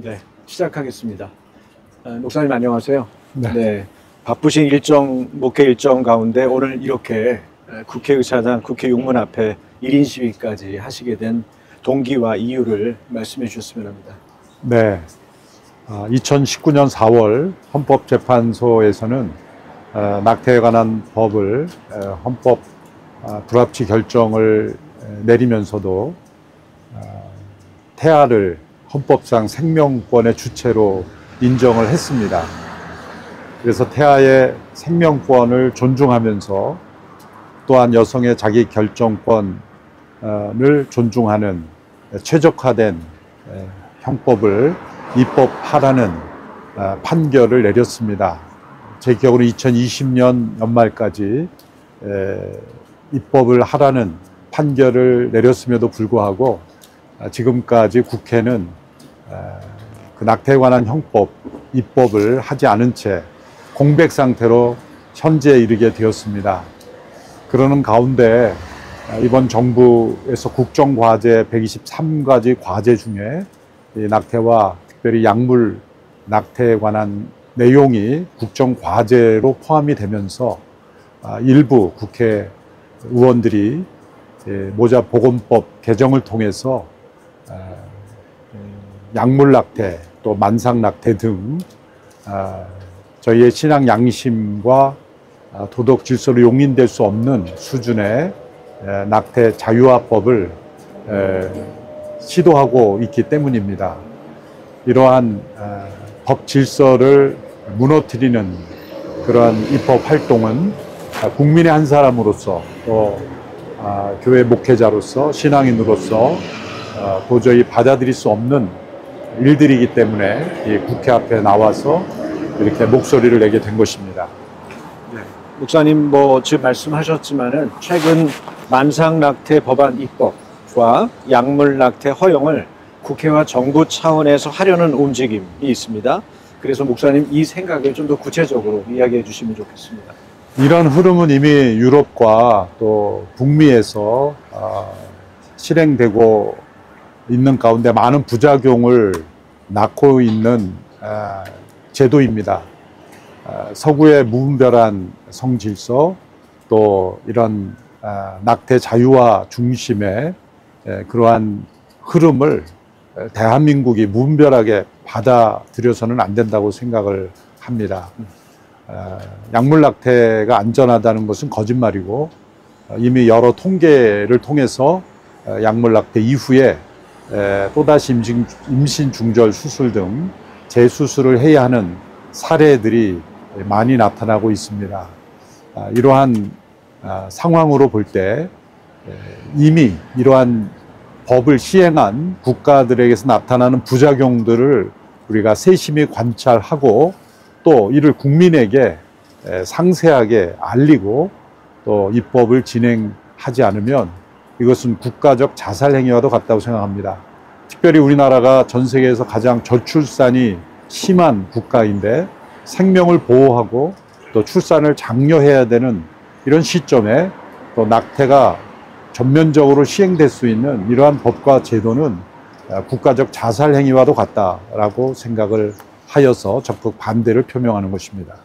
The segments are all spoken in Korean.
네, 시작하겠습니다. 목사님 안녕하세요. 네. 네, 바쁘신 목회 일정 가운데 오늘 이렇게 국회의사당, 국회 용문 앞에 1인 시위까지 하시게 된 동기와 이유를 말씀해 주셨으면 합니다. 네. 2019년 4월 헌법재판소에서는 낙태에 관한 법을 헌법 불합치 결정을 내리면서도 태아를 헌법상 생명권의 주체로 인정을 했습니다. 그래서 태아의 생명권을 존중하면서 또한 여성의 자기 결정권을 존중하는 최적화된 형법을 입법하라는 판결을 내렸습니다. 제 기억으로 2020년 연말까지 입법을 하라는 판결을 내렸음에도 불구하고 지금까지 국회는 그 낙태에 관한 형법 입법을 하지 않은 채 공백 상태로 현재에 이르게 되었습니다. 그러는 가운데 이번 정부에서 국정과제 123가지 과제 중에 이 낙태와 특별히 약물 낙태에 관한 내용이 국정과제로 포함이 되면서 일부 국회의원들이 모자보건법 개정을 통해서 약물 낙태 또 만상 낙태 등 저희의 신앙 양심과 도덕 질서로 용인될 수 없는 수준의 낙태 자유화법을 시도하고 있기 때문입니다. 이러한 법 질서를 무너뜨리는 그러한 입법 활동은 국민의 한 사람으로서 또 교회 목회자로서 신앙인으로서 도저히 받아들일 수 없는 일들이기 때문에 이 국회 앞에 나와서 이렇게 목소리를 내게 된 것입니다. 네. 목사님 지금 말씀하셨지만은 최근 만상 낙태 법안 입법과 약물 낙태 허용을 국회와 정부 차원에서 하려는 움직임이 있습니다. 그래서 목사님 이 생각을 좀 더 구체적으로 이야기해 주시면 좋겠습니다. 이런 흐름은 이미 유럽과 또 북미에서 실행되고 있는 가운데 많은 부작용을 낳고 있는 제도입니다. 서구의 무분별한 성질서 또 이런 낙태 자유화 중심의 그러한 흐름을 대한민국이 무분별하게 받아들여서는 안 된다고 생각을 합니다. 약물 낙태가 안전하다는 것은 거짓말이고 이미 여러 통계를 통해서 약물 낙태 이후에 또다시 임신 중절 수술 등 재수술을 해야 하는 사례들이 많이 나타나고 있습니다. 이러한 상황으로 볼 때 이미 이러한 법을 시행한 국가들에게서 나타나는 부작용들을 우리가 세심히 관찰하고 또 이를 국민에게 상세하게 알리고 또 입법을 진행하지 않으면 이것은 국가적 자살 행위와도 같다고 생각합니다. 특별히 우리나라가 전 세계에서 가장 저출산이 심한 국가인데 생명을 보호하고 또 출산을 장려해야 되는 이런 시점에 또 낙태가 전면적으로 시행될 수 있는 이러한 법과 제도는 국가적 자살 행위와도 같다라고 생각을 하여서 적극 반대를 표명하는 것입니다.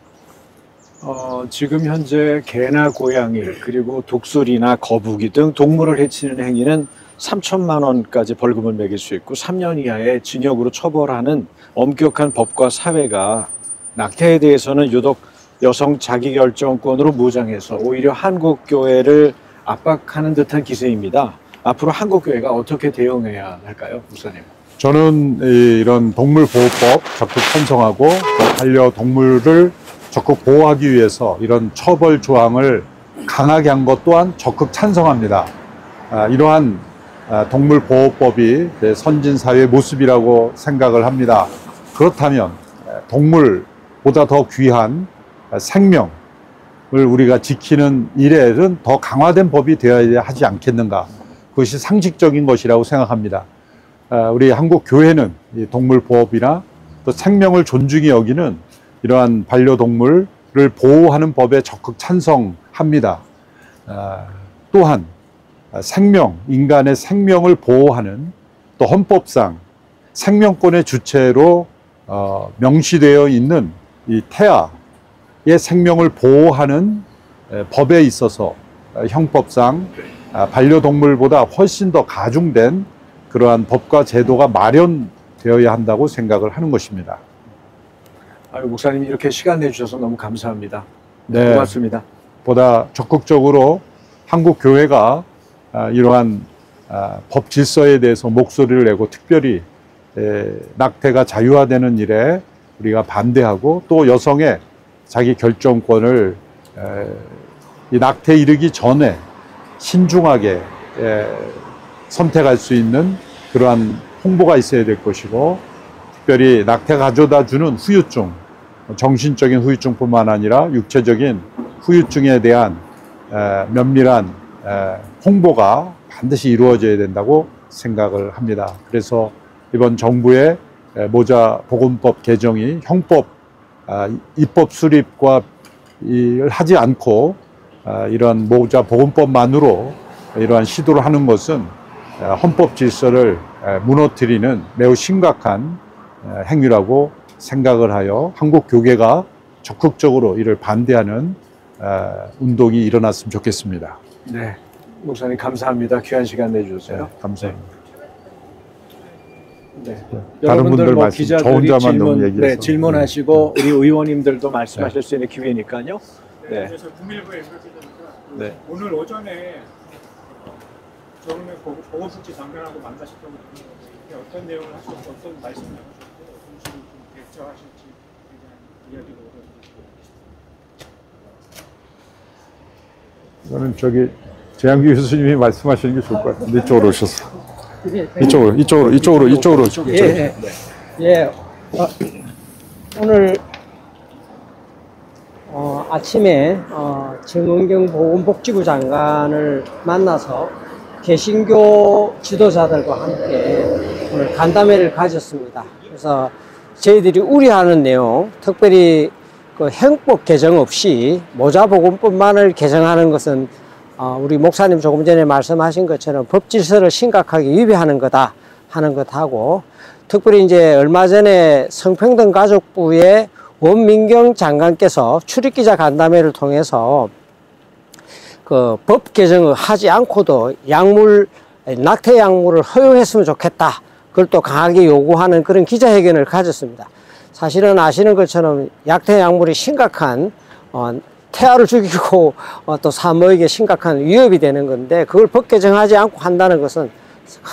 지금 현재 개나 고양이 그리고 독수리나 거북이 등 동물을 해치는 행위는 3천만 원까지 벌금을 매길 수 있고 3년 이하의 징역으로 처벌하는 엄격한 법과 사회가 낙태에 대해서는 유독 여성 자기결정권으로 무장해서 오히려 한국교회를 압박하는 듯한 기세입니다. 앞으로 한국교회가 어떻게 대응해야 할까요, 목사님? 저는 이런 동물보호법 적극 찬성하고 또 반려동물을 적극 보호하기 위해서 이런 처벌 조항을 강하게 한 것 또한 적극 찬성합니다. 이러한 동물보호법이 선진사회의 모습이라고 생각을 합니다. 그렇다면 동물보다 더 귀한 생명을 우리가 지키는 일에는 더 강화된 법이 되어야 하지 않겠는가. 그것이 상식적인 것이라고 생각합니다. 우리 한국 교회는 동물보호법이나 또 생명을 존중히 여기는 이러한 반려동물을 보호하는 법에 적극 찬성합니다. 또한 인간의 생명을 보호하는 또 헌법상 생명권의 주체로 명시되어 있는 이 태아의 생명을 보호하는 법에 있어서 형법상 반려동물보다 훨씬 더 가중된 그러한 법과 제도가 마련되어야 한다고 생각을 하는 것입니다. 목사님 이렇게 시간 내주셔서 너무 감사합니다. 네, 고맙습니다. 보다 적극적으로 한국 교회가 이러한 법 질서에 대해서 목소리를 내고 특별히 낙태가 자유화되는 일에 우리가 반대하고 또 여성의 자기 결정권을 이 낙태에 이르기 전에 신중하게 선택할 수 있는 그러한 홍보가 있어야 될 것이고, 특별히 낙태가 가져다 주는 후유증, 정신적인 후유증뿐만 아니라 육체적인 후유증에 대한 면밀한 홍보가 반드시 이루어져야 된다고 생각을 합니다. 그래서 이번 정부의 모자 보건법 개정이 형법 입법 수립과 하지 않고 이런 모자 보건법만으로 이러한 시도를 하는 것은 헌법 질서를 무너뜨리는 매우 심각한 행위라고 생각을 하여 한국 교계가 적극적으로 이를 반대하는 운동이 일어났으면 좋겠습니다. 네, 목사님 감사합니다. 귀한 시간 내주셔서요. 네, 감사합니다. 네. 다른 여러분들 분들 뭐 말씀, 저 기자들이 혼자만 너무 얘기해서. 질문하시고 우리 의원님들도 말씀하실 수 있는 기회니까요. 네. 그래서 국민일보에 연락드리니까 네. 오늘 오전에 정은혜 보건복지 장관하고 만나셨다고 들었는데 어떤 내용을 하셨고 어떤 말씀을 나누셨고 어떤 식으로 좀 대처하실지 대한 이야기를 얻어드리고 이거는 저기 재한규 교수님이 말씀하시는 게 좋을 것 같은데 이쪽으로 오셔서 이쪽으로 예. 오늘 아침에 정은경 보건복지부 장관을 만나서 개신교 지도자들과 함께 오늘 간담회를 가졌습니다. 그래서 저희들이 우려하는 내용, 특별히 그 형법 개정 없이 모자보건법만을 개정하는 것은 우리 목사님 조금 전에 말씀하신 것처럼 법 질서를 심각하게 위배하는 거다 하는 것하고, 특별히 이제 얼마 전에 성평등가족부의 원민경 장관께서 출입기자 간담회를 통해서 그 법 개정을 하지 않고도 낙태 약물을 허용했으면 좋겠다, 그걸 또 강하게 요구하는 그런 기자회견을 가졌습니다. 사실은 아시는 것처럼 낙태 약물이 심각한 태아를 죽이고 또 산모에게 심각한 위협이 되는 건데, 그걸 법 개정하지 않고 한다는 것은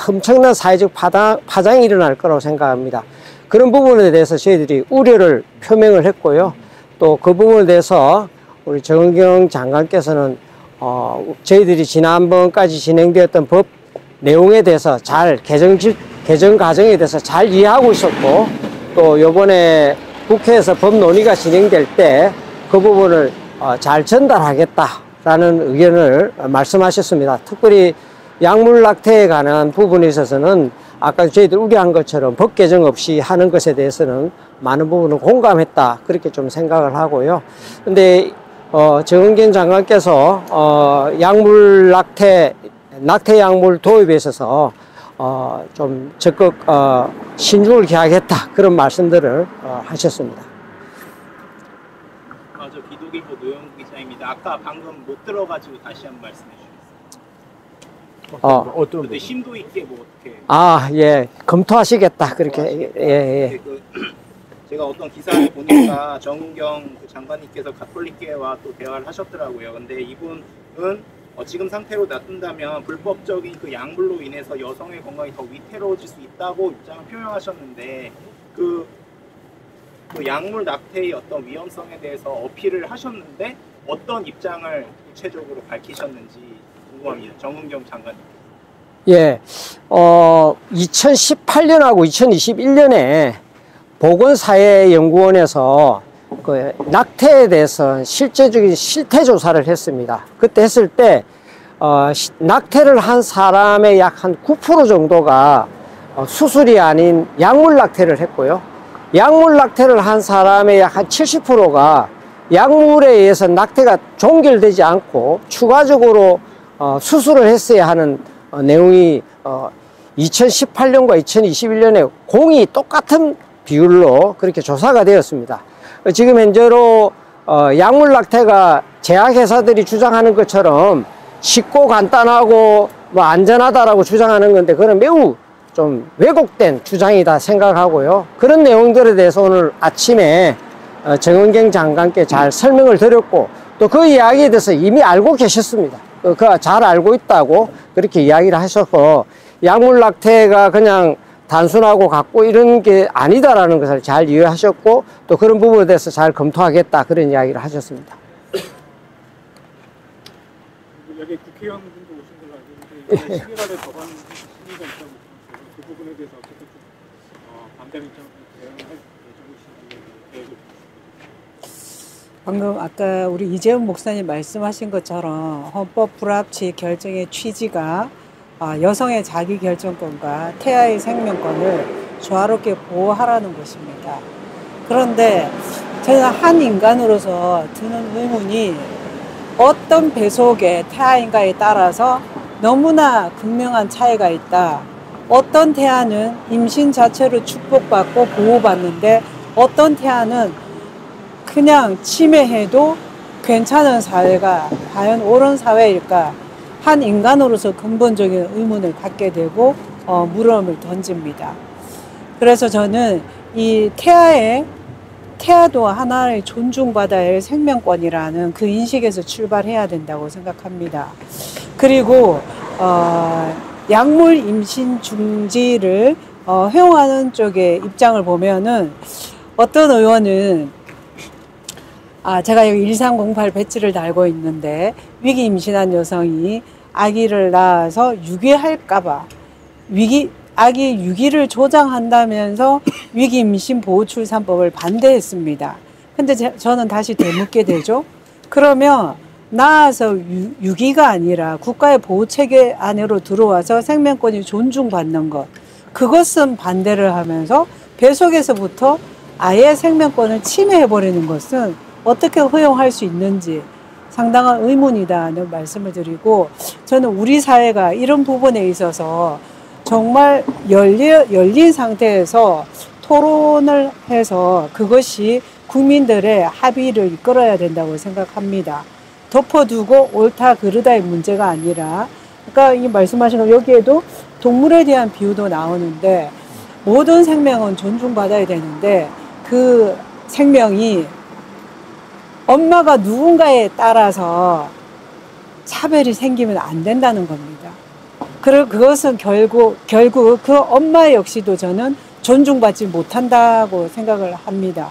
엄청난 사회적 파장이 일어날 거라고 생각합니다. 그런 부분에 대해서 저희들이 우려를 표명을 했고요. 또 그 부분에 대해서 우리 정은경 장관께서는 저희들이 지난번까지 진행되었던 법 내용에 대해서 잘 개정 과정에 대해서 잘 이해하고 있었고, 또 이번에 국회에서 법 논의가 진행될 때 그 부분을 잘 전달하겠다라는 의견을 말씀하셨습니다. 특별히 약물 낙태에 관한 부분에 있어서는 아까 저희들 우려한 것처럼 법 개정 없이 하는 것에 대해서는 많은 부분을 공감했다, 그렇게 좀 생각을 하고요. 근데 정은경 장관께서 약물 낙태 약물 도입에 있어서 좀 적극 신중을 기하겠다, 그런 말씀들을 하셨습니다. 저 기독일보 노영구 기자입니다. 아까 방금 못 들어가지고 다시 한번 말씀해 주셨어요. 어떤 심도 있게 뭐 어떻게? 예, 검토하시겠다, 그렇게. 예. 제가 어떤 기사를 보니까 정은경 장관님께서 가톨릭계와 또 대화를 하셨더라고요. 근데 이분은 지금 상태로 놔둔다면 불법적인 그 약물로 인해서 여성의 건강이 더 위태로워질 수 있다고 입장을 표명하셨는데, 그 약물 낙태의 어떤 위험성에 대해서 어필을 하셨는데 어떤 입장을 구체적으로 밝히셨는지 궁금합니다. 정은경 장관님. 예, 2018년하고 2021년에 보건사회연구원에서 그 낙태에 대해서 실제적인 실태 조사를 했습니다. 그때 했을 때 낙태를 한 사람의 약 한 9% 정도가 수술이 아닌 약물 낙태를 했고요. 약물 낙태를 한 사람의 약 한 70%가 약물에 의해서 낙태가 종결되지 않고 추가적으로 수술을 했어야 하는 내용이 2018년과 2021년에 공이 똑같은 비율로 그렇게 조사가 되었습니다. 지금 현재로 약물 낙태가 제약회사들이 주장하는 것처럼 쉽고 간단하고 뭐 안전하다라고 주장하는 건데 그건 매우 좀 왜곡된 주장이다 생각하고요. 그런 내용들에 대해서 오늘 아침에 정은경 장관께 잘 설명을 드렸고 또 그 이야기에 대해서 이미 알고 계셨습니다. 그 잘 알고 있다고 그렇게 이야기를 하셔서 약물 낙태가 그냥 단순하고 같고 이런 게 아니다라는 것을 잘 이해하셨고 또 그런 부분에 대해서 잘 검토하겠다 그런 이야기를 하셨습니다. 여기 국회의원분도 오신 걸로 알고 있는데 시민화를 더한 심의가 있다고 들었어요. 그 부분에 대해서 어떻게 좀 반대의 입장을 대응할 예정이신지 계획을 방금 아까 우리 이재훈 목사님 말씀하신 것처럼 헌법 불합치 결정의 취지가 여성의 자기 결정권과 태아의 생명권을 조화롭게 보호하라는 것입니다. 그런데 저는 한 인간으로서 드는 의문이 어떤 배속의 태아인가에 따라서 너무나 극명한 차이가 있다. 어떤 태아는 임신 자체로 축복받고 보호받는데 어떤 태아는 그냥 침해해도 괜찮은 사회가 과연 옳은 사회일까? 한 인간으로서 근본적인 의문을 갖게 되고 물음을 던집니다. 그래서 저는 이 태아도 하나의 존중받아야 할 생명권이라는 그 인식에서 출발해야 된다고 생각합니다. 그리고 약물 임신 중지를 허용하는 쪽의 입장을 보면은 어떤 의원은 제가 여기 1308 배지를 달고 있는데 위기 임신한 여성이 아기를 낳아서 유기할까봐 아기 유기를 조장한다면서 위기 임신 보호 출산법을 반대했습니다. 근데 저는 다시 되묻게 되죠. 그러면 낳아서 유기가 아니라 국가의 보호 체계 안으로 들어와서 생명권이 존중받는 것, 그것은 반대를 하면서 배속에서부터 아예 생명권을 침해해버리는 것은 어떻게 허용할 수 있는지 상당한 의문이다는 말씀을 드리고, 저는 우리 사회가 이런 부분에 있어서 정말 열린 상태에서 토론을 해서 그것이 국민들의 합의를 이끌어야 된다고 생각합니다. 덮어두고 옳다 그르다의 문제가 아니라, 그러니까 이 말씀하신 거 여기에도 동물에 대한 비유도 나오는데 모든 생명은 존중받아야 되는데 그 생명이 엄마가 누군가에 따라서 차별이 생기면 안 된다는 겁니다. 그리고 그것은 결국 그 엄마 역시도 저는 존중받지 못한다고 생각을 합니다.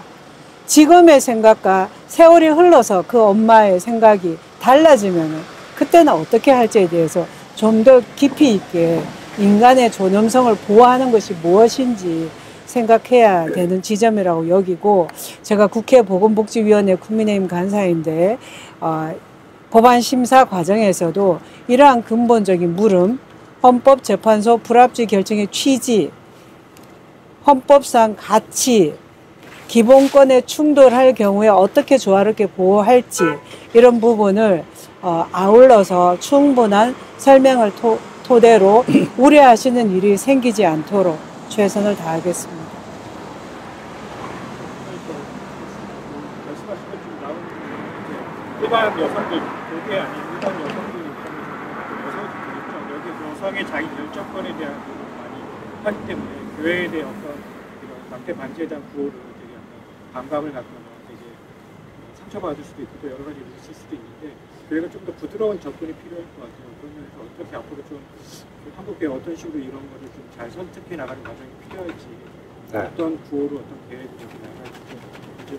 지금의 생각과 세월이 흘러서 그 엄마의 생각이 달라지면 그때는 어떻게 할지에 대해서 좀 더 깊이 있게 인간의 존엄성을 보호하는 것이 무엇인지 생각해야 되는 지점이라고 여기고, 제가 국회 보건복지위원회 국민의힘 간사인데 법안 심사 과정에서도 이러한 근본적인 물음, 헌법재판소 불합치 결정의 취지, 헌법상 가치, 기본권에 충돌할 경우에 어떻게 조화롭게 보호할지 이런 부분을 아울러서 충분한 설명을 토대로 우려하시는 일이 생기지 않도록 최선을 다하겠습니다. 말씀하신 것 좀 나오는 게 일반 여성들, 그게 아닌 일반 여성들 입장에서 여기 여성의 자기 결정권에 대한 부분을 많이 하기 때문에 교회에 대한 어떤 이런 낙태 반지에 대한 구호를 되게 약간 반감을 갖거나 되게 상처받을 수도 있고 또 여러 가지 있을 수도 있는데, 교회가 좀 더 부드러운 접근이 필요할 것 같아요. 그러면서 어떻게 앞으로 좀 한국교회 어떤 식으로 이런 거를 좀 잘 선택해 나가는 과정이 필요할지, 네. 어떤 구호로 어떤 계획을 이렇게 나갈지 좀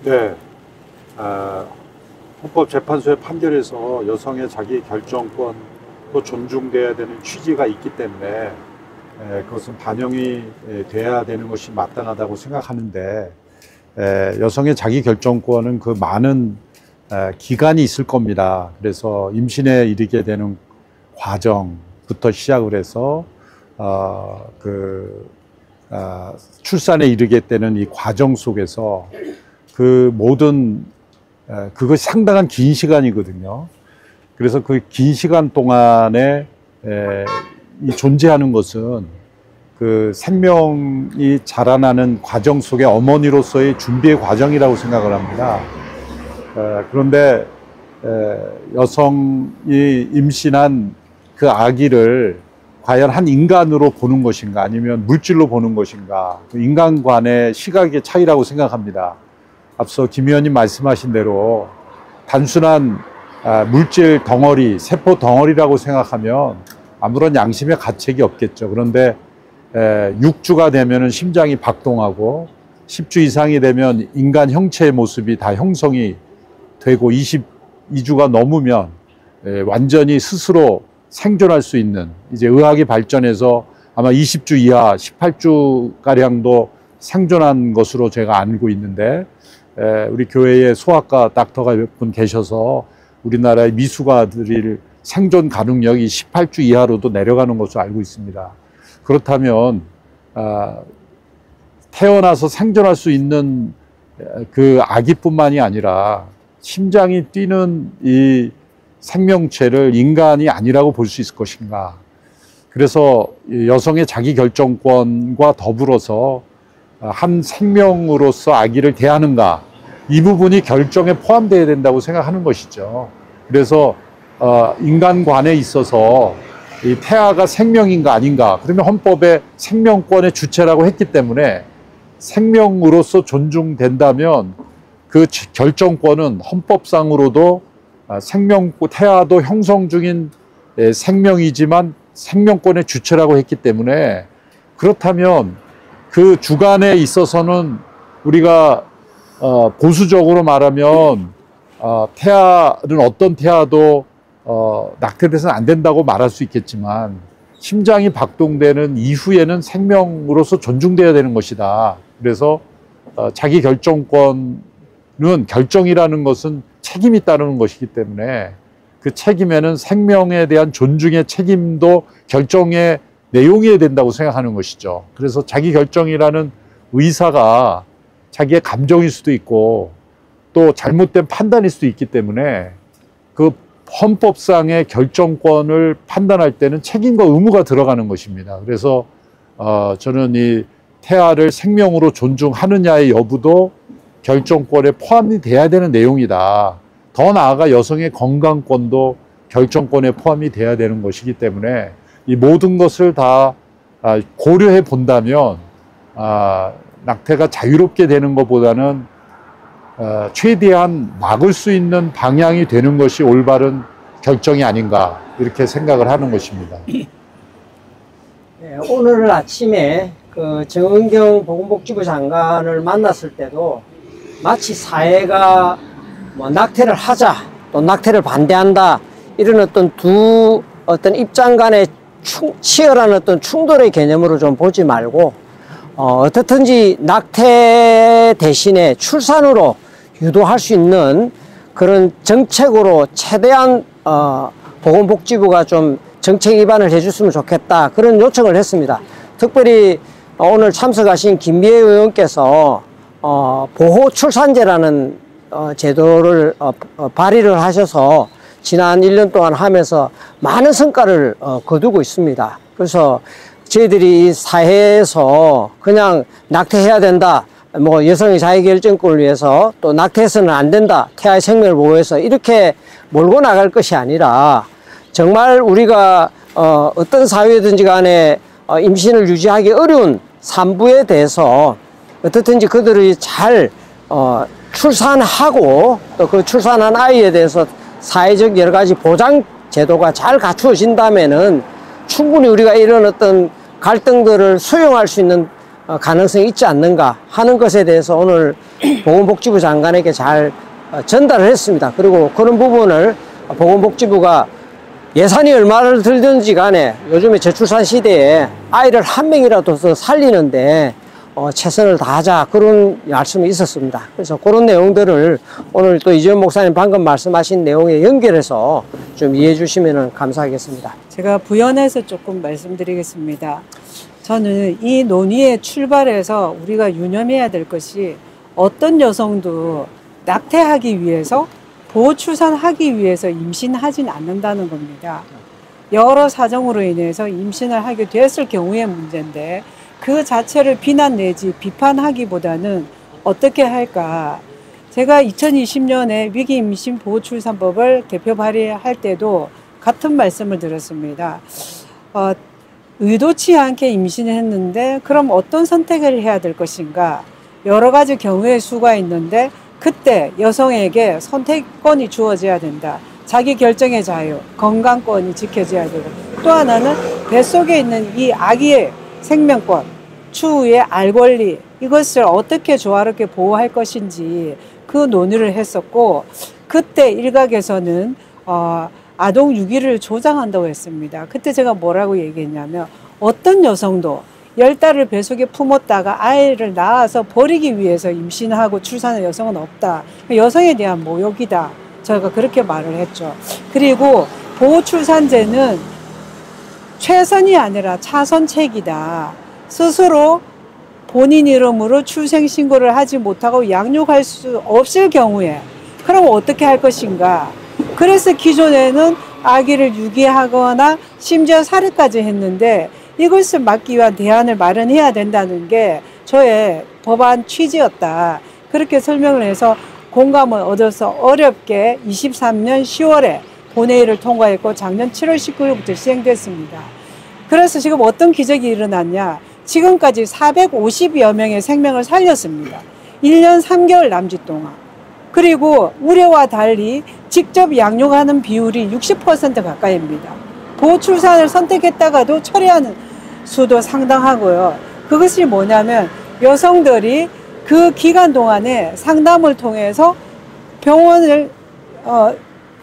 네. 헌법재판소의 판결에서 여성의 자기 결정권도 존중돼야 되는 취지가 있기 때문에 그것은 반영이 돼야 되는 것이 마땅하다고 생각하는데, 여성의 자기 결정권은 그 많은 기간이 있을 겁니다. 그래서 임신에 이르게 되는 과정부터 시작을 해서 출산에 이르게 되는 이 과정 속에서 그 모든 그것이 상당한 긴 시간이거든요. 그래서 그 긴 시간 동안에 이 존재하는 것은 그 생명이 자라나는 과정 속에 어머니로서의 준비의 과정이라고 생각을 합니다. 그런데 여성이 임신한 그 아기를 과연 한 인간으로 보는 것인가 아니면 물질로 보는 것인가, 인간 간의 시각의 차이라고 생각합니다. 앞서 김 의원님 말씀하신 대로 단순한 물질 덩어리, 세포 덩어리라고 생각하면 아무런 양심의 가책이 없겠죠. 그런데 6주가 되면 심장이 박동하고 10주 이상이 되면 인간 형체의 모습이 다 형성이 되고 22주가 넘으면 완전히 스스로 생존할 수 있는, 이제 의학이 발전해서 아마 20주 이하 18주가량도 생존한 것으로 제가 알고 있는데, 우리 교회에 소아과 닥터가 몇 분 계셔서 우리나라의 미숙아들의 생존 가능력이 18주 이하로도 내려가는 것으로 알고 있습니다. 그렇다면 태어나서 생존할 수 있는 그 아기뿐만이 아니라 심장이 뛰는 이 생명체를 인간이 아니라고 볼 수 있을 것인가. 그래서 여성의 자기결정권과 더불어서 한 생명으로서 아기를 대하는가, 이 부분이 결정에 포함되어야 된다고 생각하는 것이죠. 그래서 인간관에 있어서 이 태아가 생명인가 아닌가, 그러면 헌법에 생명권의 주체라고 했기 때문에 생명으로서 존중된다면 그 결정권은 헌법상으로도 태아도 형성 중인 생명이지만 생명권의 주체라고 했기 때문에, 그렇다면 그 주관에 있어서는 우리가 보수적으로 말하면 태아는 어떤 태아도 낙태돼서는 안 된다고 말할 수 있겠지만, 심장이 박동되는 이후에는 생명으로서 존중돼야 되는 것이다. 그래서 자기 결정권은, 결정이라는 것은 책임이 따르는 것이기 때문에 그 책임에는 생명에 대한 존중의 책임도 결정의 내용이어야 된다고 생각하는 것이죠. 그래서 자기 결정이라는 의사가 자기의 감정일 수도 있고 또 잘못된 판단일 수도 있기 때문에 그 헌법상의 결정권을 판단할 때는 책임과 의무가 들어가는 것입니다. 그래서 저는 이 태아를 생명으로 존중하느냐의 여부도 결정권에 포함이 돼야 되는 내용이다. 더 나아가 여성의 건강권도 결정권에 포함이 돼야 되는 것이기 때문에 이 모든 것을 다 고려해 본다면 낙태가 자유롭게 되는 것보다는 최대한 막을 수 있는 방향이 되는 것이 올바른 결정이 아닌가, 이렇게 생각을 하는 것입니다. 네, 오늘 아침에 그 정은경 보건복지부 장관을 만났을 때도 마치 사회가 뭐 낙태를 하자, 또 낙태를 반대한다, 이런 어떤 입장 간의 치열한 어떤 충돌의 개념으로 좀 보지 말고, 어떻든지 낙태 대신에 출산으로 유도할 수 있는 그런 정책으로 최대한 보건복지부가 좀 정책 입안을 해줬으면 좋겠다, 그런 요청을 했습니다. 특별히 오늘 참석하신 김미애 의원께서 보호 출산제라는 제도를 발의를 하셔서 지난 1년 동안 하면서 많은 성과를 거두고 있습니다. 그래서 저희들이 이 사회에서 그냥 낙태해야 된다, 뭐 여성의 자기결정권을 위해서 또 낙태해서는 안 된다, 태아의 생명을 보호해서 이렇게 몰고 나갈 것이 아니라, 정말 우리가 어떤 사회든지 간에 임신을 유지하기 어려운 산부에 대해서 어떻든지 그들이 잘 출산하고 또 그 출산한 아이에 대해서 사회적 여러 가지 보장 제도가 잘 갖추어진다면은 충분히 우리가 이런 어떤 갈등들을 수용할 수 있는 가능성이 있지 않는가 하는 것에 대해서 오늘 보건복지부 장관에게 잘 전달을 했습니다. 그리고 그런 부분을 보건복지부가 예산이 얼마를 들든지 간에 요즘에 저출산 시대에 아이를 한 명이라도 더 살리는데 최선을 다하자, 그런 말씀이 있었습니다. 그래서 그런 내용들을 오늘 또 이재원 목사님 방금 말씀하신 내용에 연결해서 좀 이해해 주시면 감사하겠습니다. 제가 부연해서 조금 말씀드리겠습니다. 저는 이 논의의 출발에서 우리가 유념해야 될 것이, 어떤 여성도 낙태하기 위해서, 보호 출산하기 위해서 임신하진 않는다는 겁니다. 여러 사정으로 인해서 임신을 하게 됐을 경우의 문제인데 그 자체를 비난 내지 비판하기보다는 어떻게 할까. 제가 2020년에 위기 임신 보호 출산법을 개표 발의할 때도 같은 말씀을 드렸습니다. 의도치 않게 임신을 했는데 그럼 어떤 선택을 해야 될 것인가. 여러 가지 경우의 수가 있는데 그때 여성에게 선택권이 주어져야 된다. 자기 결정의 자유, 건강권이 지켜져야 되고 또 하나는 뱃속에 있는 이 아기의 생명권, 추후의 알 권리 이것을 어떻게 조화롭게 보호할 것인지 그 논의를 했었고 그때 일각에서는 아동 유기를 조장한다고 했습니다. 그때 제가 뭐라고 얘기했냐면 어떤 여성도 10달을 뱃속에 품었다가 아이를 낳아서 버리기 위해서 임신하고 출산한 여성은 없다. 여성에 대한 모욕이다. 저희가 그렇게 말을 했죠. 그리고 보호출산제는 최선이 아니라 차선책이다. 스스로 본인 이름으로 출생신고를 하지 못하고 양육할 수 없을 경우에 그럼 어떻게 할 것인가. 그래서 기존에는 아기를 유기하거나 심지어 살해까지 했는데 이것을 막기 위한 대안을 마련해야 된다는 게 저의 법안 취지였다. 그렇게 설명을 해서 공감을 얻어서 어렵게 23년 10월에 본회의를 통과했고 작년 7월 19일부터 시행됐습니다. 그래서 지금 어떤 기적이 일어났냐. 지금까지 450여 명의 생명을 살렸습니다. 1년 3개월 남짓 동안. 그리고 우려와 달리 직접 양육하는 비율이 60% 가까이입니다. 보호출산을 선택했다가도 처리하는 수도 상당하고요. 그것이 뭐냐면 여성들이 그 기간 동안에 상담을 통해서 병원을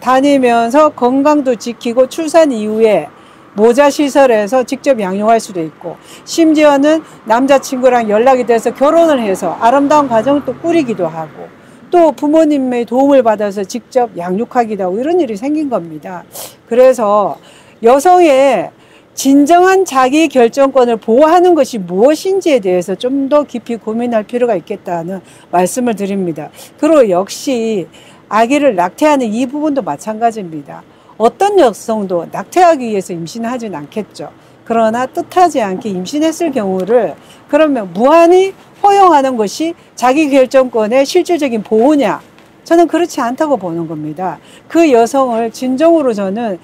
다니면서 건강도 지키고 출산 이후에 모자시설에서 직접 양육할 수도 있고 심지어는 남자친구랑 연락이 돼서 결혼을 해서 아름다운 가정을 또 꾸리기도 하고 또 부모님의 도움을 받아서 직접 양육하기도 하고 이런 일이 생긴 겁니다. 그래서 여성의 진정한 자기 결정권을 보호하는 것이 무엇인지에 대해서 좀 더 깊이 고민할 필요가 있겠다는 말씀을 드립니다. 그리고 역시 아기를 낙태하는 이 부분도 마찬가지입니다. 어떤 여성도 낙태하기 위해서 임신하진 않겠죠. 그러나 뜻하지 않게 임신했을 경우를 그러면 무한히 허용하는 것이 자기 결정권의 실질적인 보호냐? 저는 그렇지 않다고 보는 겁니다. 그 여성을 진정으로 저는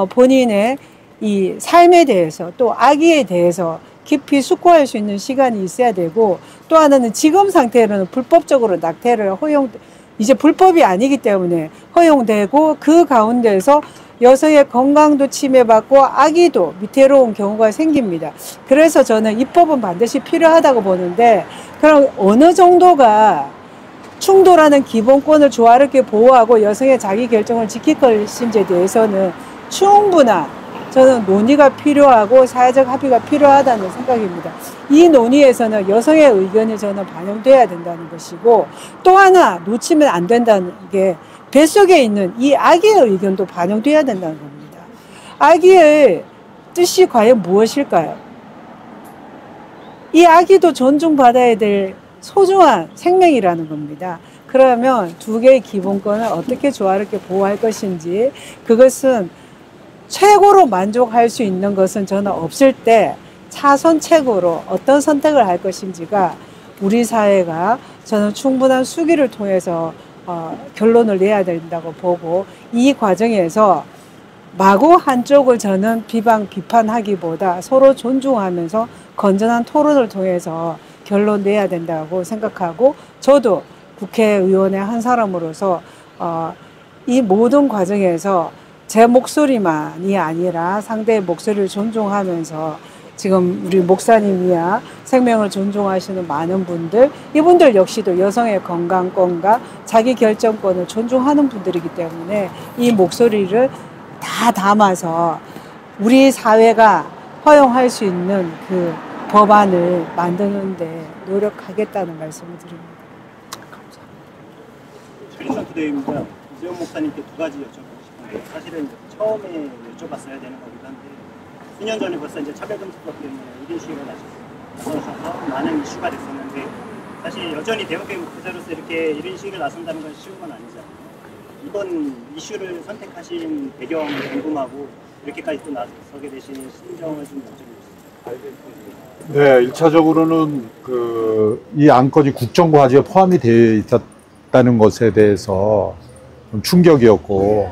본인의 이 삶에 대해서 또 아기에 대해서 깊이 숙고할 수 있는 시간이 있어야 되고 또 하나는 지금 상태로는 불법적으로 낙태를 이제 불법이 아니기 때문에 허용되고 그 가운데서 여성의 건강도 침해받고 아기도 위태로운 경우가 생깁니다. 그래서 저는 입법은 반드시 필요하다고 보는데 그럼 어느 정도가 충돌하는 기본권을 조화롭게 보호하고 여성의 자기 결정을 지킬 것인지에 대해서는 충분한 저는 논의가 필요하고 사회적 합의가 필요하다는 생각입니다. 이 논의에서는 여성의 의견이 저는 반영돼야 된다는 것이고 또 하나 놓치면 안 된다는 게 뱃속에 있는 이 아기의 의견도 반영돼야 된다는 겁니다. 아기의 뜻이 과연 무엇일까요? 이 아기도 존중받아야 될 소중한 생명이라는 겁니다. 그러면 두 개의 기본권을 어떻게 조화롭게 보호할 것인지 그것은 최고로 만족할 수 있는 것은 저는 없을 때 차선책으로 어떤 선택을 할 것인지가 우리 사회가 저는 충분한 수기를 통해서 결론을 내야 된다고 보고 이 과정에서 마구 한쪽을 저는 비판하기보다 서로 존중하면서 건전한 토론을 통해서 결론 내야 된다고 생각하고 저도 국회의원의 한 사람으로서 이 모든 과정에서 제 목소리만이 아니라 상대의 목소리를 존중하면서 지금 우리 목사님이야 생명을 존중하시는 많은 분들 이분들 역시도 여성의 건강권과 자기 결정권을 존중하는 분들이기 때문에 이 목소리를 다 담아서 우리 사회가 허용할 수 있는 그 법안을 만드는데 노력하겠다는 말씀을 드립니다. 크리스천 투데이입니다. 이재용 목사님께 두 가지 여쭤보고 싶은데 사실은 처음에 여쭤봤어야 되는 거기도 한데 수년 전에 벌써 이제 차별금지법 때문에 1인 시위가 나셔서 많은 이슈가 됐었는데 사실 여전히 대형교회 목회자로서 이렇게 1인 시위를 나선다는 건 쉬운 건 아니잖아요. 이번 이슈를 선택하신 배경이 궁금하고 이렇게까지 또 나서게 되신 심정을 좀 여쭤보겠습니다. 네, 1차적으로는 이 안건이 국정과제에 포함이 되어 있었다는 것에 대해서 좀 충격이었고,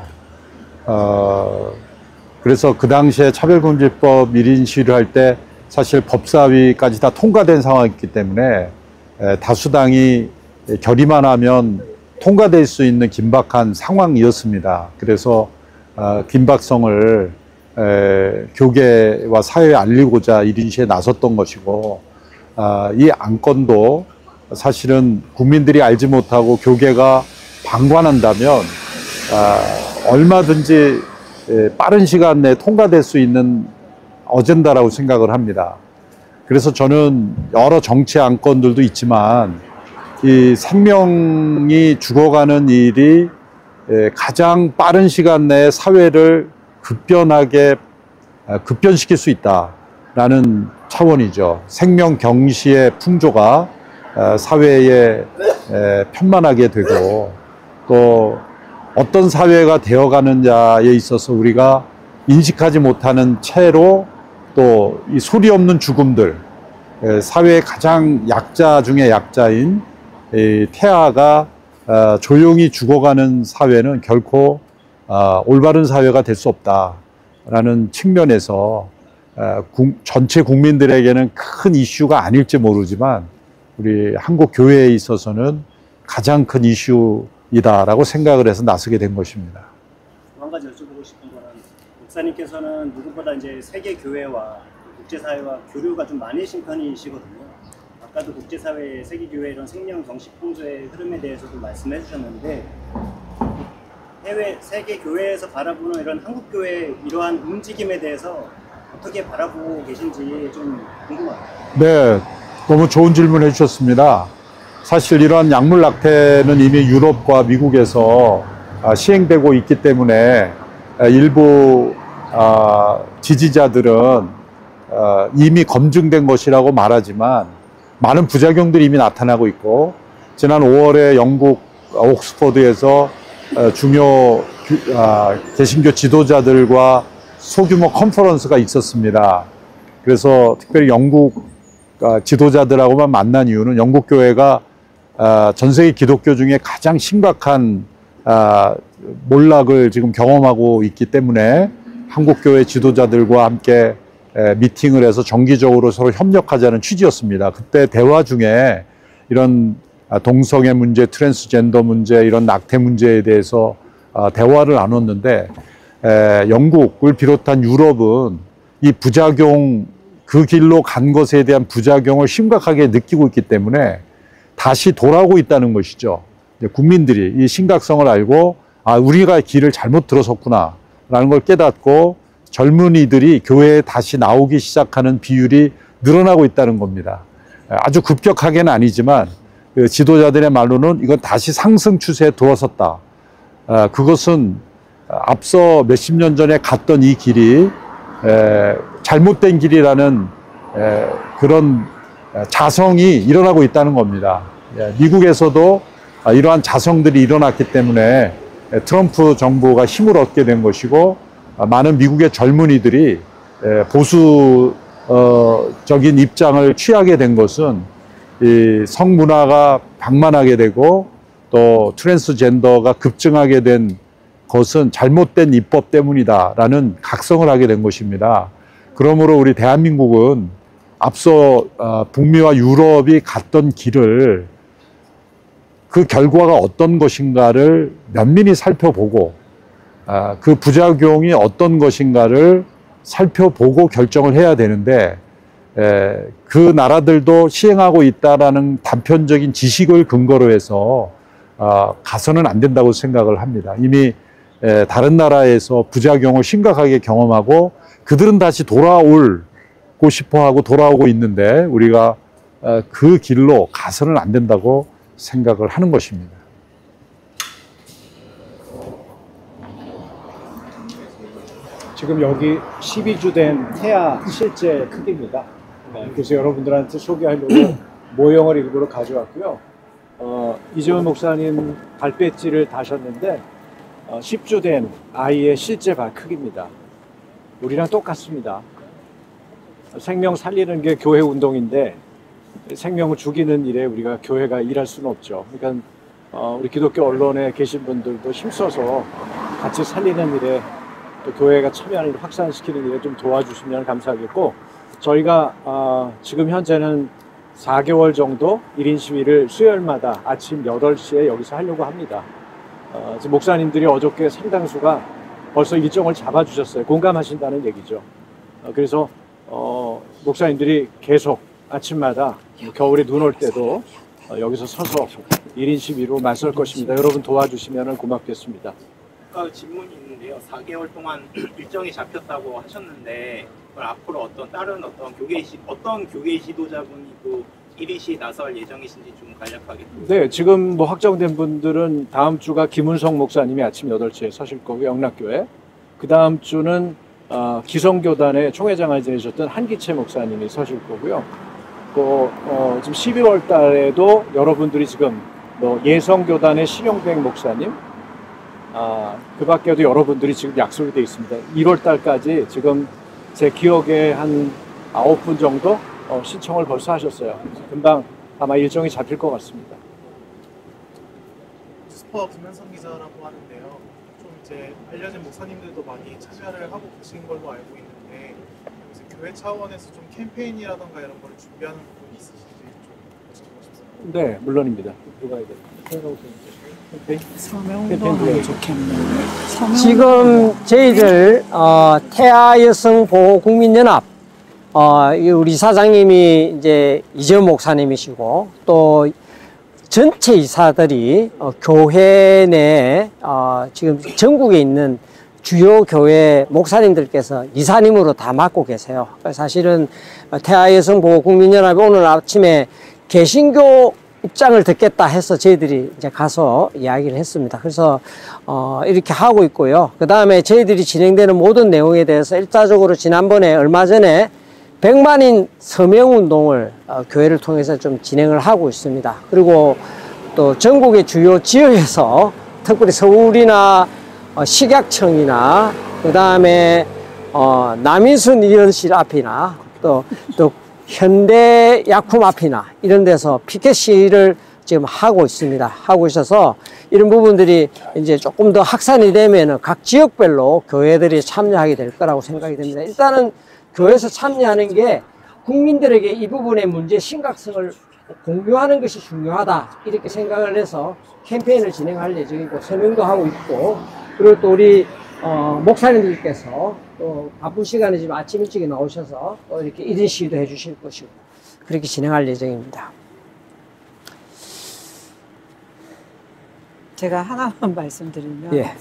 그래서 그 당시에 차별금지법 1인 시위를 할 때 사실 법사위까지 다 통과된 상황이었기 때문에 다수당이 결의만 하면 통과될 수 있는 긴박한 상황이었습니다. 그래서 긴박성을 교계와 사회에 알리고자 1인 시위에 나섰던 것이고, 이 안건도 사실은 국민들이 알지 못하고 교계가 방관한다면 얼마든지 빠른 시간 내에 통과될 수 있는 어젠다라고 생각을 합니다. 그래서 저는 여러 정치 안건들도 있지만 이 생명이 죽어가는 일이 가장 빠른 시간 내에 사회를 급변시킬 수 있다라는 차원이죠. 생명 경시의 풍조가 사회에 편만하게 되고, 또 어떤 사회가 되어가느냐에 있어서 우리가 인식하지 못하는 채로 또 이 소리 없는 죽음들, 사회의 가장 약자 중에 약자인 태아가 조용히 죽어가는 사회는 결코 올바른 사회가 될 수 없다라는 측면에서 전체 국민들에게는 큰 이슈가 아닐지 모르지만 우리 한국 교회에 있어서는 가장 큰 이슈이다라고 생각을 해서 나서게 된 것입니다. 한 가지 여쭤보고 싶은 거는, 목사님께서는 누구보다 이제 세계 교회와 국제사회와 교류가 좀 많으신 편이시거든요. 아까도 국제사회, 세계교회 이런 생명 경시 풍조의 흐름에 대해서도 말씀해 주셨는데, 세계 교회에서 바라보는 이런 한국 교회의 이러한 움직임에 대해서 어떻게 바라보고 계신지 좀 궁금합니다. 네, 너무 좋은 질문 해주셨습니다. 사실 이러한 약물 낙태는 이미 유럽과 미국에서 시행되고 있기 때문에 일부 지지자들은 이미 검증된 것이라고 말하지만 많은 부작용들이 이미 나타나고 있고, 지난 5월에 영국 옥스퍼드에서 중요 개신교 지도자들과 소규모 컨퍼런스가 있었습니다. 그래서 특별히 영국 지도자들하고만 만난 이유는 영국 교회가 전 세계 기독교 중에 가장 심각한 몰락을 지금 경험하고 있기 때문에 한국 교회 지도자들과 함께 미팅을 해서 정기적으로 서로 협력하자는 취지였습니다. 그때 대화 중에 이런 동성애 문제, 트랜스젠더 문제, 이런 낙태 문제에 대해서 대화를 나눴는데, 영국을 비롯한 유럽은 이 부작용, 그 길로 간 것에 대한 부작용을 심각하게 느끼고 있기 때문에 다시 돌아오고 있다는 것이죠. 국민들이 이 심각성을 알고, 우리가 길을 잘못 들어섰구나 라는 걸 깨닫고 젊은이들이 교회에 다시 나오기 시작하는 비율이 늘어나고 있다는 겁니다. 아주 급격하게는 아니지만 지도자들의 말로는 이건 다시 상승 추세에 들어섰다. 그것은 앞서 몇십 년 전에 갔던 이 길이 잘못된 길이라는 그런 자성이 일어나고 있다는 겁니다. 미국에서도 이러한 자성들이 일어났기 때문에 트럼프 정부가 힘을 얻게 된 것이고, 많은 미국의 젊은이들이 보수적인 입장을 취하게 된 것은 이 성문화가 방만하게 되고 또 트랜스젠더가 급증하게 된 것은 잘못된 입법 때문이다라는 각성을 하게 된 것입니다. 그러므로 우리 대한민국은 앞서 북미와 유럽이 갔던 길을, 그 결과가 어떤 것인가를 면밀히 살펴보고 그 부작용이 어떤 것인가를 살펴보고 결정을 해야 되는데, 그 나라들도 시행하고 있다라는 단편적인 지식을 근거로 해서 가서는 안 된다고 생각을 합니다. 이미 다른 나라에서 부작용을 심각하게 경험하고 그들은 다시 돌아오고 싶어하고 돌아오고 있는데, 우리가 그 길로 가서는 안 된다고 생각을 하는 것입니다. 지금 여기 12주 된 태아 실제 크기입니다. 그래서 여러분들한테 소개하려고 모형을 일부러 가져왔고요. 이재원 목사님 발배지를 다셨는데 10주 된 아이의 실제 발 크기입니다. 우리랑 똑같습니다. 생명 살리는 게 교회 운동인데 생명을 죽이는 일에 우리가 교회가 일할 수는 없죠. 그러니까 우리 기독교 언론에 계신 분들도 힘써서 같이 살리는 일에 또 교회가 참여하는 일 확산시키는 일에 좀 도와주시면 감사하겠고, 저희가 지금 현재는 4개월 정도 1인 시위를 수요일마다 아침 8시에 여기서 하려고 합니다. 지금 목사님들이 어저께 상당수가 벌써 일정을 잡아주셨어요. 공감하신다는 얘기죠. 그래서 목사님들이 계속 아침마다 겨울에 눈 올 때도 여기서 서서 1인 시위로 맞설 것입니다. 여러분 도와주시면 고맙겠습니다. 아까 질문이 있는데요. 4개월 동안 일정이 잡혔다고 하셨는데 앞으로 다른 어떤 교계 지도자분이 또 1인 시위에 나설 예정이신지 좀 간략하게. 네, 지금 뭐 확정된 분들은 다음 주가 김은성 목사님이 아침 8시에 서실 거고, 영락교회. 그 다음 주는 기성교단의 총회장을 지내셨던 한기채 목사님이 서실 거고요. 또 지금 12월 달에도 여러분들이 지금 뭐 예성교단의 신용백 목사님, 그 밖에도 여러분들이 지금 약속이 되어 있습니다. 1월 달까지 지금 제 기억에 한 9분 정도 신청을 벌써 하셨어요. 금방 아마 일정이 잡힐 것 같습니다. 스퍼 김현성 기자라고 하는데요. 좀 이제 알려진 목사님들도 많이 참여를 하고 계신 걸로 알고 있는데, 여기서 교회 차원에서 좀 캠페인이라던가 이런 걸 준비하는 부분이 있으신지 좀 여쭤보고 싶습니다. 네, 물론입니다. 누가 해야 돼요? 서명운동하면 좋겠네요. 지금 저희들 태아 여성 보호 국민연합 우리 이사장님이 이제 이재훈 목사님이시고, 또 전체 이사들이 교회 내 지금 전국에 있는 주요 교회 목사님들께서 이사님으로 다 맡고 계세요. 사실은 태아 여성 보호 국민연합이 오늘 아침에 개신교 입장을 듣겠다 해서 저희들이 이제 가서 이야기를 했습니다. 그래서 이렇게 하고 있고요. 그 다음에 저희들이 진행되는 모든 내용에 대해서 일차적으로 지난번에 얼마 전에 100만인 서명운동을 교회를 통해서 좀 진행을 하고 있습니다. 그리고 또 전국의 주요 지역에서 특별히 서울이나 식약청이나 그 다음에 남인순 의원실 앞이나 또 현대약품 앞이나 이런 데서 피켓 시위를 지금 하고 있습니다. 하고 있어서 이런 부분들이 이제 조금 더 확산이 되면은 각 지역별로 교회들이 참여하게 될 거라고 생각이 됩니다. 일단은 교회에서 참여하는 게 국민들에게 이 부분의 문제 심각성을 공유하는 것이 중요하다, 이렇게 생각을 해서 캠페인을 진행할 예정이고, 서명도 하고 있고, 그리고 또 우리 목사님들께서 또 바쁜 시간에 지금 아침 일찍 나오셔서 또 이렇게 1인 시위도 해주실 것이고, 그렇게 진행할 예정입니다. 제가 하나만 말씀드리면, 예.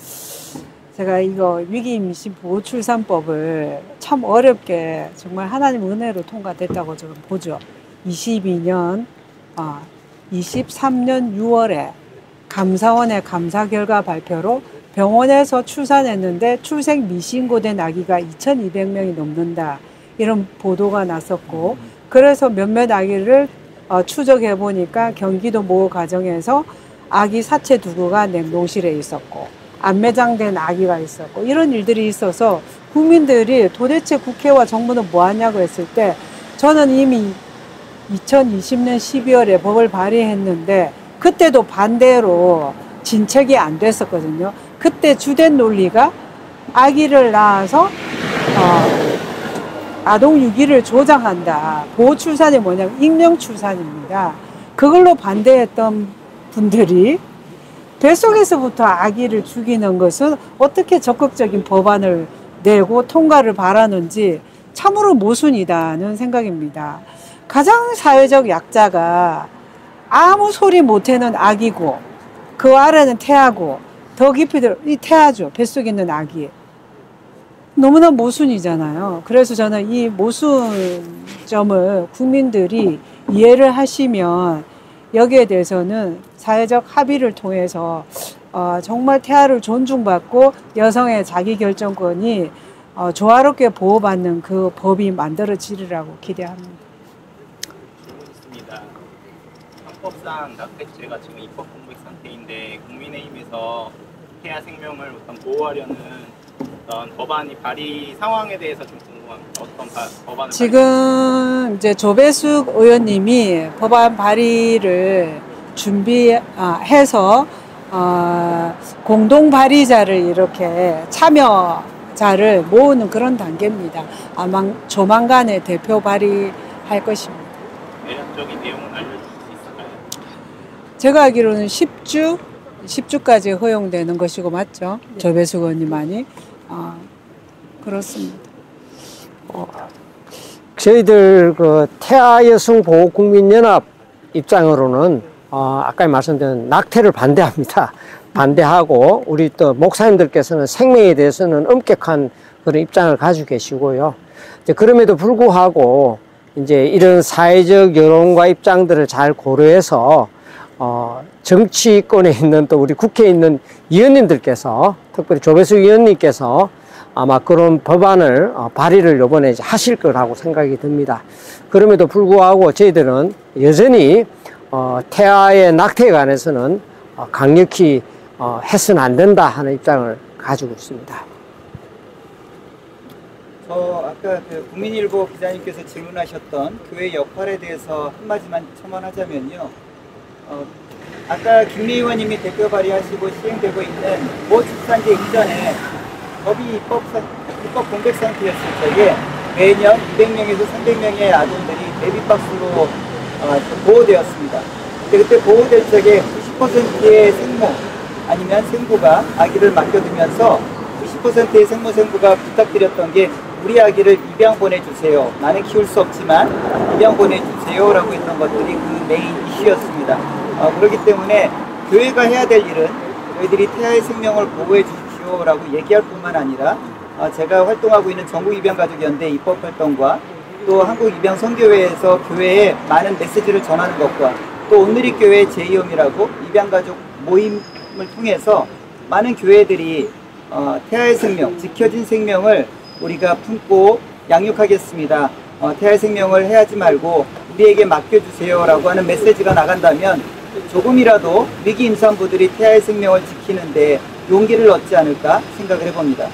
제가 이거 위기임신 보호출산법을 참 어렵게 정말 하나님 은혜로 통과됐다고 저는 보죠. 23년 6월에 감사원의 감사 결과 발표로 병원에서 출산했는데 출생 미신고된 아기가 2,200명이 넘는다, 이런 보도가 났었고, 그래서 몇몇 아기를 추적해 보니까 경기도 모 가정에서 아기 사체 두구가 냉동실에 있었고, 안매장된 아기가 있었고, 이런 일들이 있어서 국민들이 도대체 국회와 정부는 뭐 하냐고 했을 때, 저는 이미 2020년 12월에 법을 발의했는데 그때도 반대로 진척이 안 됐었거든요. 그때 주된 논리가 아기를 낳아서 아동 유기를 조장한다. 보호출산이 뭐냐면 익명출산입니다. 그걸로 반대했던 분들이 뱃속에서부터 아기를 죽이는 것은 어떻게 적극적인 법안을 내고 통과를 바라는지 참으로 모순이다는 생각입니다. 가장 사회적 약자가 아무 소리 못하는 아기고, 그 아래는 태아고, 더 깊이 이 태아죠. 뱃속에 있는 아기. 너무나 모순이잖아요. 그래서 저는 이 모순점을 국민들이 이해를 하시면 여기에 대해서는 사회적 합의를 통해서 정말 태아를 존중받고 여성의 자기결정권이 조화롭게 보호받는 그 법이 만들어지리라고 기대합니다. 질문 있습니다. 헌법상 낙태죄가 지금 입법 공백 상태인데 국민의힘에서 태아 생명을 보호하려는 어떤 법안이 발의 상황에 대해서 좀 궁금합니다. 어떤 법안을 지금 이제 조배숙 의원님이 법안 발의를 준비해서 공동 발의자를 이렇게 참여자를 모으는 그런 단계입니다. 아마 조만간에 대표 발의할 것입니다. 대략적인 내용은 알려주실 수 있을까요? 제가 알기로는 10주까지 허용되는 것이고 맞죠? 네. 조배숙 의원님만이 그렇습니다. 저희들 그 태아여성보호국민연합 입장으로는 아까 말씀드린 낙태를 반대합니다. 반대하고 우리 또 목사님들께서는 생명에 대해서는 엄격한 그런 입장을 가지고 계시고요. 이제 그럼에도 불구하고 이제 이런 사회적 여론과 입장들을 잘 고려해서 정치권에 있는 또 우리 국회에 있는 의원님들께서 특별히 조배숙 의원님께서 아마 그런 법안을 발의를 이번에 하실 거라고 생각이 듭니다. 그럼에도 불구하고 저희들은 여전히 태아의 낙태에 관해서는 강력히 해서는 안 된다 하는 입장을 가지고 있습니다. 아까 그 국민일보 기자님께서 질문하셨던 교회 역할에 대해서 한마디만 첨언하자면요. 아까 김미 의원님이 대표 발의하시고 시행되고 있는 모 출산제 이전에 법이 입법 공백 상태였을 적에 매년 200명에서 300명의 아동들이 베이비박스로 보호되었습니다. 그때 보호될 적에 90%의 생모 아니면 생부가 아기를 맡겨두면서 90%의 생모가 부탁드렸던 게 우리 아기를 입양 보내주세요. 나는 키울 수 없지만 입양 보내주세요 라고 했던 것들이 그 메인 이슈였습니다. 그렇기 때문에 교회가 해야 될 일은 저희들이 태아의 생명을 보호해 주십시오 라고 얘기할 뿐만 아니라 제가 활동하고 있는 전국입양가족연대 입법활동과 또 한국입양선교회에서 교회에 많은 메시지를 전하는 것과 또 온누리교회 제2홈이라고 입양가족 모임을 통해서 많은 교회들이 태아의 생명, 지켜진 생명을 우리가 품고 양육하겠습니다. 태아의 생명을 해하지 말고 우리에게 맡겨주세요 라고 하는 메시지가 나간다면 조금이라도 위기 임산부들이 태아의 생명을 지키는데 용기를 얻지 않을까 생각을 해봅니다.